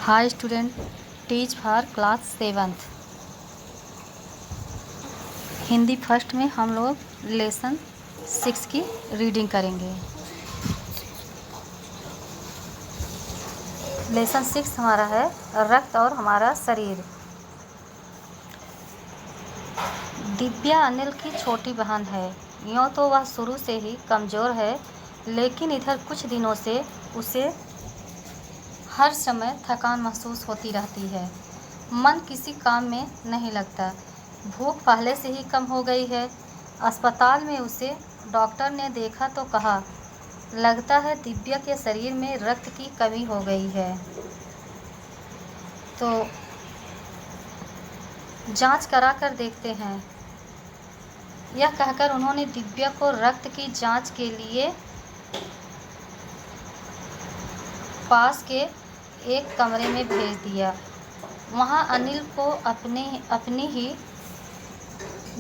Hi student, teach for class 7th Hindi first में हम लोग लेसन 6 की रीडिंग करेंगे। लेसन 6 हमारा है रक्त और हमारा शरीर। दिव्या अनिल की छोटी बहन है। यूँ तो वह शुरू से ही कमज़ोर है, लेकिन इधर कुछ दिनों से उसे हर समय थकान महसूस होती रहती है। मन किसी काम में नहीं लगता। भूख पहले से ही कम हो गई है। अस्पताल में उसे डॉक्टर ने देखा तो कहा, लगता है दिव्या के शरीर में रक्त की कमी हो गई है। तो जांच करा कर देखते हैं। यह कहकर उन्होंने दिव्या को रक्त की जांच के लिए पास के एक कमरे में भेज दिया। वहां अनिल को अपनी ही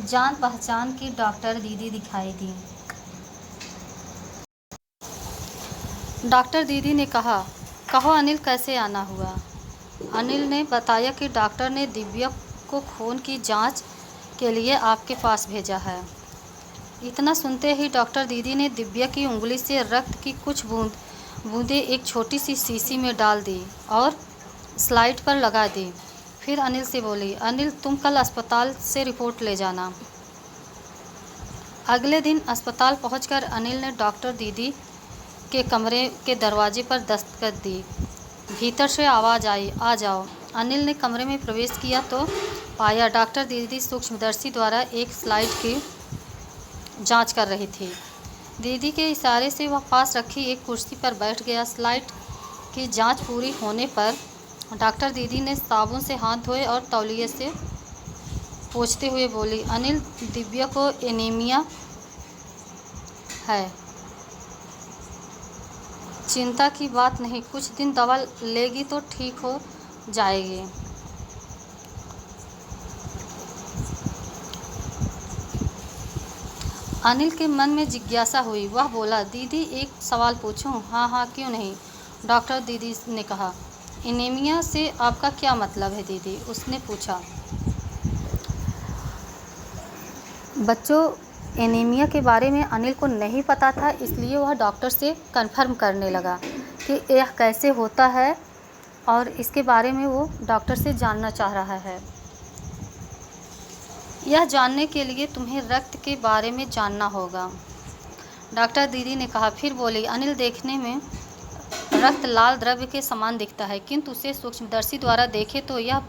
जान पहचान की डॉक्टर दीदी दिखाई दी। डॉक्टर दीदी ने कहा, कहो अनिल कैसे आना हुआ। अनिल ने बताया कि डॉक्टर ने दिव्या को खून की जांच के लिए आपके पास भेजा है। इतना सुनते ही डॉक्टर दीदी ने दिव्या की उंगली से रक्त की कुछ बूंदें एक छोटी सी शीशी में डाल दी और स्लाइड पर लगा दी। फिर अनिल से बोली, अनिल तुम कल अस्पताल से रिपोर्ट ले जाना। अगले दिन अस्पताल पहुंचकर अनिल ने डॉक्टर दीदी के कमरे के दरवाजे पर दस्तक दी। भीतर से आवाज़ आई, आ जाओ। अनिल ने कमरे में प्रवेश किया तो पाया डॉक्टर दीदी सूक्ष्मदर्शी द्वारा एक स्लाइड की जांच कर रही थी। दीदी के इशारे से वह पास रखी एक कुर्सी पर बैठ गया। स्लाइड की जांच पूरी होने पर डॉक्टर दीदी ने साबुन से हाथ धोए और तौलिए से पोंछते हुए बोली, अनिल दिव्या को एनीमिया है। चिंता की बात नहीं, कुछ दिन दवा लेगी तो ठीक हो जाएगी। अनिल के मन में जिज्ञासा हुई। वह बोला, दीदी एक सवाल पूछूं? हाँ हाँ, क्यों नहीं, डॉक्टर दीदी ने कहा। एनीमिया से आपका क्या मतलब है दीदी? उसने पूछा। बच्चों, एनीमिया के बारे में अनिल को नहीं पता था, इसलिए वह डॉक्टर से कंफर्म करने लगा कि यह कैसे होता है और इसके बारे में वो डॉक्टर से जानना चाह रहा है। यह जानने के लिए तुम्हें रक्त के बारे में जानना होगा, डॉक्टर दीदी ने कहा। फिर बोली, अनिल देखने में रक्त लाल द्रव्य के समान दिखता है, किंतु उसे सूक्ष्मदर्शी द्वारा देखे तो यह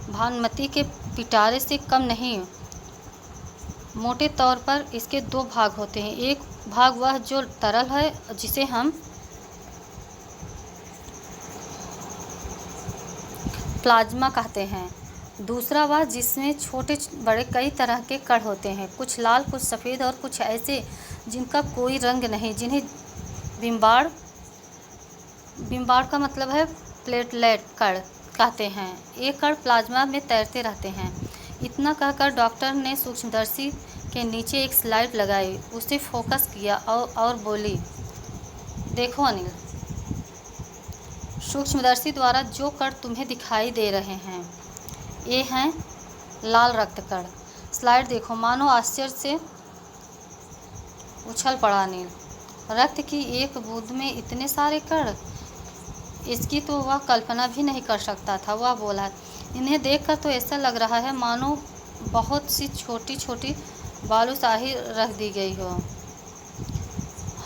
भानुमति के पिटारे से कम नहीं। मोटे तौर पर इसके दो भाग होते हैं। एक भाग वह जो तरल है, जिसे हम प्लाज्मा कहते हैं। दूसरा वह जिसमें छोटे बड़े कई तरह के कण होते हैं, कुछ लाल, कुछ सफ़ेद और कुछ ऐसे जिनका कोई रंग नहीं, जिन्हें बिम्बाड़ का मतलब है प्लेटलेट कण कहते हैं। ये कण प्लाज्मा में तैरते रहते हैं। इतना कहकर डॉक्टर ने सूक्ष्मदर्शी के नीचे एक स्लाइड लगाई, उसे फोकस किया और बोली, देखो अनिल, सूक्ष्मदर्शी द्वारा जो कण तुम्हें दिखाई दे रहे हैं, ये हैं लाल रक्त कण। स्लाइड देखो। मानो आश्चर्य से उछल पड़ा अनिल। रक्त की एक बूंद में इतने सारे कण, इसकी तो वह कल्पना भी नहीं कर सकता था। वह बोला, इन्हें देखकर तो ऐसा लग रहा है मानो बहुत सी छोटी छोटी बालूशाही रख दी गई हो।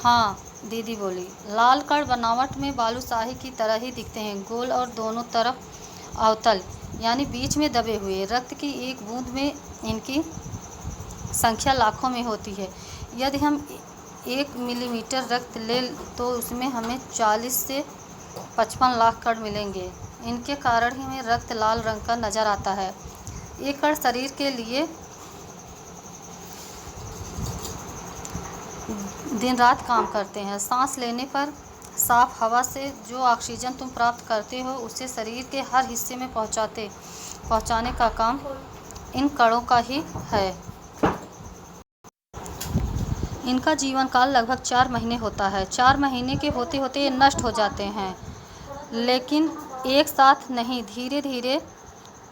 हाँ, दीदी बोली, लाल कण बनावट में बालूशाही की तरह ही दिखते हैं, गोल और दोनों तरफ अवतल, यानी बीच में दबे हुए। रक्त की एक बूंद में इनकी संख्या लाखों में होती है। यदि हम 1 मिलीमीटर रक्त ले तो उसमें हमें 40 से 55 लाख कण मिलेंगे। इनके कारण ही हमें रक्त लाल रंग का नज़र आता है। ये कण शरीर के लिए दिन रात काम करते हैं। सांस लेने पर साफ हवा से जो ऑक्सीजन तुम प्राप्त करते हो, उसे शरीर के हर हिस्से में पहुंचाने का काम इन कणों का ही है। इनका जीवन काल लगभग 4 महीने होता है। 4 महीने के होते होते ये नष्ट हो जाते हैं, लेकिन एक साथ नहीं, धीरे धीरे,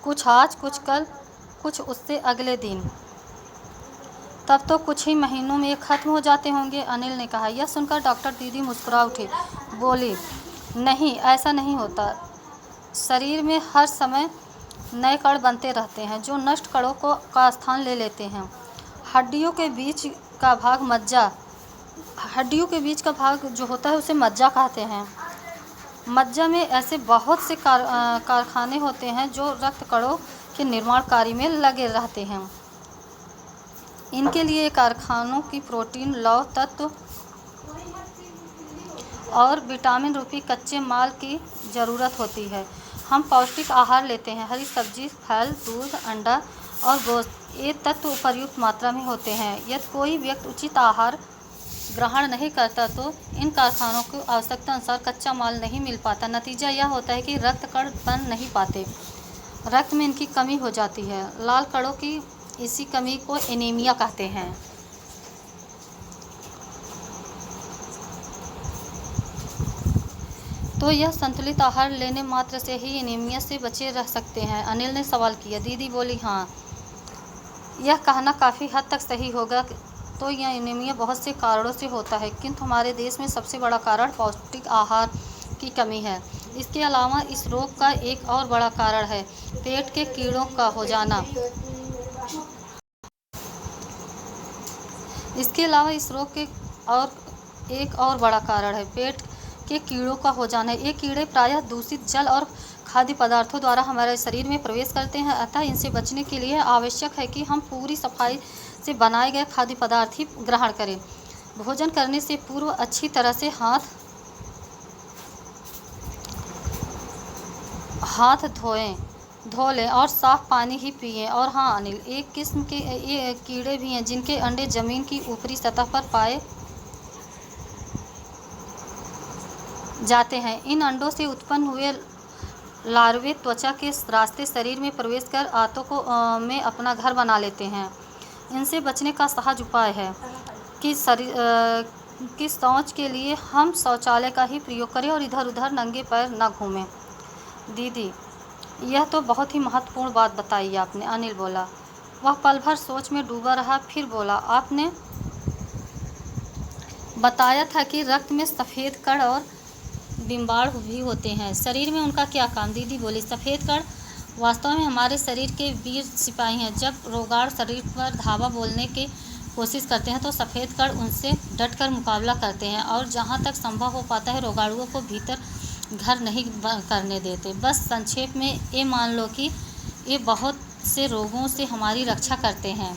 कुछ आज, कुछ कल, कुछ उससे अगले दिन। तब तो कुछ ही महीनों में ये खत्म हो जाते होंगे, अनिल ने कहा। यह सुनकर डॉक्टर दीदी मुस्कुरा उठी। बोली, नहीं, ऐसा नहीं होता। शरीर में हर समय नए कण बनते रहते हैं जो नष्ट कणों का स्थान ले लेते हैं। हड्डियों के बीच का भाग जो होता है उसे मज्जा कहते हैं। मज्जा में ऐसे बहुत से कारखाने होते हैं जो रक्त कणों के निर्माण कार्य में लगे रहते हैं। इनके लिए कारखानों की प्रोटीन, लौह तत्व और विटामिन रूपी कच्चे माल की ज़रूरत होती है। हम पौष्टिक आहार लेते हैं, हरी सब्जी, फल, दूध, अंडा और गोश्त। ये तत्व उपयुक्त मात्रा में होते हैं। यदि कोई व्यक्ति उचित आहार ग्रहण नहीं करता तो इन कारखानों को आवश्यकता अनुसार कच्चा माल नहीं मिल पाता। नतीजा यह होता है कि रक्त कण बन नहीं पाते, रक्त में इनकी कमी हो जाती है। लाल कणों की इसी कमी को एनीमिया कहते हैं। तो यह संतुलित आहार लेने मात्र से ही एनीमिया से बचे रह सकते हैं, अनिल ने सवाल किया। दीदी बोली, हाँ, यह कहना काफ़ी हद तक सही होगा। तो यह एनीमिया बहुत से कारणों से होता है, किंतु हमारे देश में सबसे बड़ा कारण पौष्टिक आहार की कमी है। इसके अलावा इस रोग का एक और बड़ा कारण है पेट के कीड़ों का हो जाना। इसके अलावा इस रोग के एक और बड़ा कारण है पेट के कीड़ों का हो जाना। ये कीड़े प्रायः दूषित जल और खाद्य पदार्थों द्वारा हमारे शरीर में प्रवेश करते हैं, अतः इनसे बचने के लिए आवश्यक है कि हम पूरी सफाई से बनाए गए खाद्य पदार्थ ही ग्रहण करें। भोजन करने से पूर्व अच्छी तरह से हाथ धो लें और साफ पानी ही पिएं। और हाँ अनिल, एक किस्म के ये कीड़े भी हैं जिनके अंडे ज़मीन की ऊपरी सतह पर पाए जाते हैं। इन अंडों से उत्पन्न हुए लार्वे त्वचा के रास्ते शरीर में प्रवेश कर आंतों में अपना घर बना लेते हैं। इनसे बचने का सहज उपाय है कि शौच के लिए हम शौचालय का ही प्रयोग करें और इधर उधर नंगे पैर न घूमें। दीदी, यह तो बहुत ही महत्वपूर्ण बात बताई आपने, अनिल बोला। वह पल भर सोच में डूबा रहा, फिर बोला, आपने बताया था कि रक्त में सफ़ेद कण और बिंबाड़ भी होते हैं, शरीर में उनका क्या काम? दीदी बोली, सफ़ेद कण वास्तव में हमारे शरीर के वीर सिपाही हैं। जब रोगाण शरीर पर धावा बोलने की कोशिश करते हैं तो सफ़ेद कण उनसे डटकर मुकाबला करते हैं और जहां तक संभव हो पाता है रोगाणुओं को भीतर घर नहीं करने देते। बस संक्षेप में ये मान लो कि ये बहुत से रोगों से हमारी रक्षा करते हैं।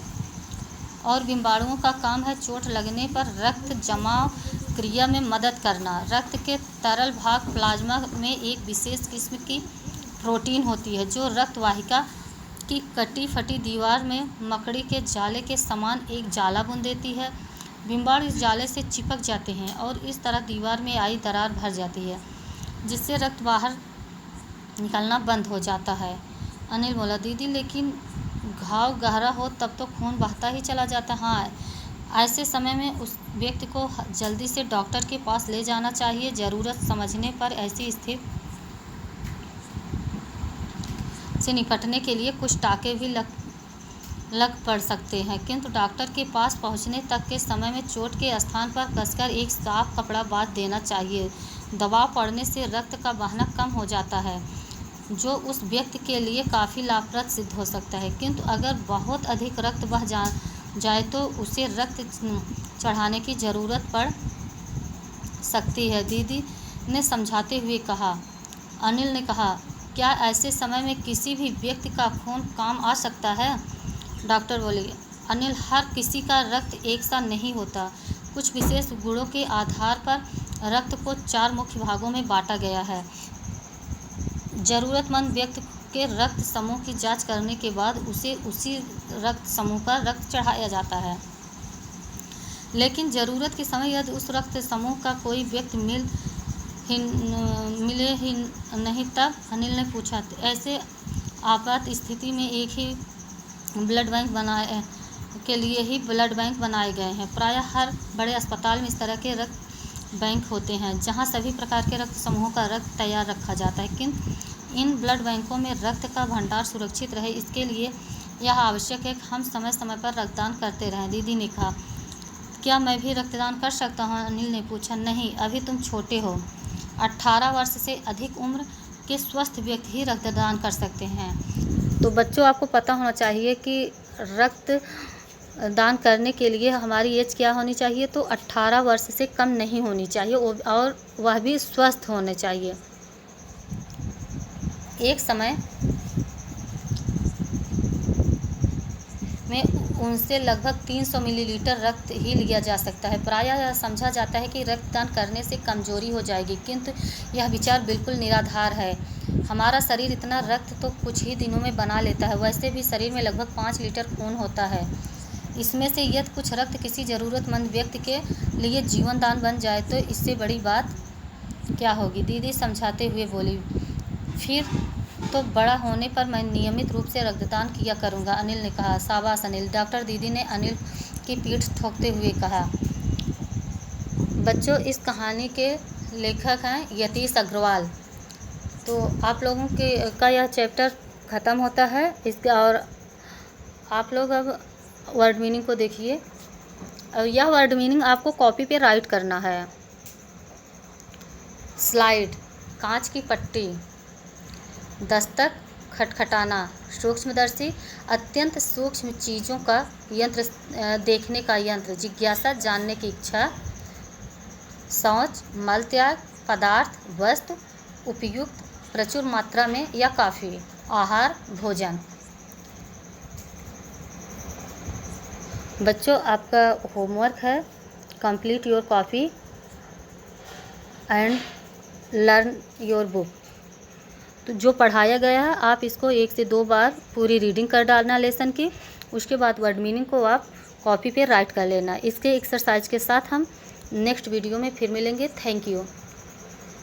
और बिंबाणुओं का काम है चोट लगने पर रक्त जमाव क्रिया में मदद करना। रक्त के तरल भाग प्लाज्मा में एक विशेष किस्म की प्रोटीन होती है जो रक्त वाहिका की कटी फटी दीवार में मकड़ी के जाले के समान एक जाला बुन देती है। बिंबाणु इस जाले से चिपक जाते हैं और इस तरह दीवार में आई दरार भर जाती है जिससे रक्त बाहर निकलना बंद हो जाता है। अनिल बोला, दीदी लेकिन घाव गहरा हो तब तो खून बहता ही चला जाता। हाँ, ऐसे समय में उस व्यक्ति को जल्दी से डॉक्टर के पास ले जाना चाहिए। ज़रूरत समझने पर ऐसी स्थिति से निपटने के लिए कुछ टाँके भी लग पड़ सकते हैं, किंतु डॉक्टर के पास पहुंचने तक के समय में चोट के स्थान पर कसकर एक साफ कपड़ा बांध देना चाहिए। दबाव पड़ने से रक्त का बहना कम हो जाता है जो उस व्यक्ति के लिए काफ़ी लाभप्रद सिद्ध हो सकता है, किंतु अगर बहुत अधिक रक्त बह जाए तो उसे रक्त चढ़ाने की ज़रूरत पड़ सकती है, दीदी ने समझाते हुए कहा। अनिल ने कहा, क्या ऐसे समय में किसी भी व्यक्ति का खून काम आ सकता है? डॉक्टर बोले, अनिल, हर किसी का रक्त एक सा नहीं होता। कुछ विशेष गुणों के आधार पर रक्त को 4 मुख्य भागों में बांटा गया है। ज़रूरतमंद व्यक्ति के रक्त समूह की जांच करने के बाद उसे उसी रक्त समूह पर रक्त चढ़ाया जाता है, लेकिन ज़रूरत के समय यदि उस रक्त समूह का कोई व्यक्ति मिले ही नहीं तब? अनिल ने पूछा। ऐसे आपात स्थिति में एक ही ब्लड बैंक के लिए ही ब्लड बैंक बनाए गए हैं। प्रायः हर बड़े अस्पताल में इस तरह के रक्त बैंक होते हैं जहां सभी प्रकार के रक्त समूहों का रक्त तैयार रखा जाता है, किंतु इन ब्लड बैंकों में रक्त का भंडार सुरक्षित रहे इसके लिए यह आवश्यक है कि हम समय समय पर रक्तदान करते रहें। दीदी ने कहा, क्या मैं भी रक्तदान कर सकता हूँ? अनिल ने पूछा। नहीं, अभी तुम छोटे हो। 18 वर्ष से अधिक उम्र के स्वस्थ व्यक्ति ही रक्तदान कर सकते हैं। तो बच्चों, आपको पता होना चाहिए कि रक्त दान करने के लिए हमारी एज क्या होनी चाहिए? तो 18 वर्ष से कम नहीं होनी चाहिए और वह भी स्वस्थ होने चाहिए। एक समय में उनसे लगभग 300 मिलीलीटर रक्त ही लिया जा सकता है। प्रायः यह समझा जाता है कि रक्तदान करने से कमजोरी हो जाएगी, किंतु यह विचार बिल्कुल निराधार है। हमारा शरीर इतना रक्त तो कुछ ही दिनों में बना लेता है। वैसे भी शरीर में लगभग 5 लीटर खून होता है। इसमें से यदि कुछ रक्त किसी ज़रूरतमंद व्यक्ति के लिए जीवन दान बन जाए तो इससे बड़ी बात क्या होगी? दीदी समझाते हुए बोली। फिर तो बड़ा होने पर मैं नियमित रूप से रक्तदान किया करूँगा, अनिल ने कहा। शाबाश अनिल, डॉक्टर दीदी ने अनिल की पीठ ठोकते हुए कहा। बच्चों, इस कहानी के लेखक हैं यतीश अग्रवाल। तो आप लोगों का यह चैप्टर ख़त्म होता है इसका, और आप लोग अब वर्ड मीनिंग को देखिए। और यह वर्ड मीनिंग आपको कॉपी पे राइट करना है। स्लाइड, कांच की पट्टी। दस्तक, खटखटाना। सूक्ष्मदर्शी, अत्यंत सूक्ष्म चीज़ों का यंत्र, देखने का यंत्र। जिज्ञासा, जानने की इच्छा। शौच, मलत्याग, पदार्थ, वस्तु, उपयुक्त, प्रचुर मात्रा में या काफ़ी। आहार, भोजन। बच्चों, आपका होमवर्क है complete your copy and learn your book. तो जो पढ़ाया गया है आप इसको 1 से 2 बार पूरी रीडिंग कर डालना लेसन की। उसके बाद वर्ड मीनिंग को आप कॉपी पे राइट कर लेना। इसके एक्सरसाइज के साथ हम नेक्स्ट वीडियो में फिर मिलेंगे। Thank you.